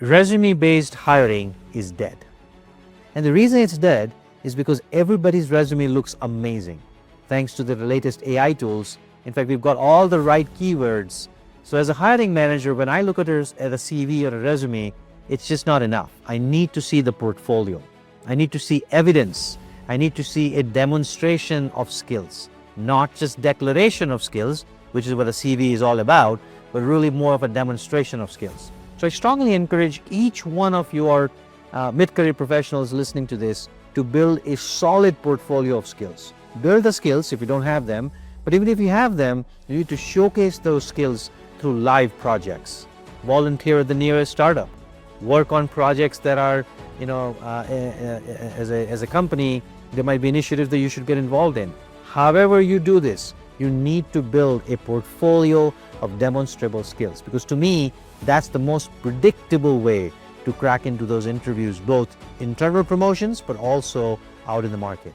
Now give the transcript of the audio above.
resume-based hiring is dead. And the reason it's dead is because everybody's resume looks amazing. Thanks to the latest AI tools, in fact, we've got all the right keywords. So as a hiring manager, when I look at a CV or a resume, it's just not enough. I need to see the portfolio. I need to see evidence. I need to see a demonstration of skills, not just declaration of skills, which is what a CV is all about, but really more of a demonstration of skills. So I strongly encourage each one of your mid-career professionals listening to this to build a solid portfolio of skills. Build the skills if you don't have them, but even if you have them, you need to showcase those skills through live projects. Volunteer at the nearest startup. Work on projects that are, as a company, there might be initiatives that you should get involved in. However you do this, you need to build a portfolio of demonstrable skills, because to me, that's the most predictable way to crack into those interviews, both internal promotions, but also out in the market.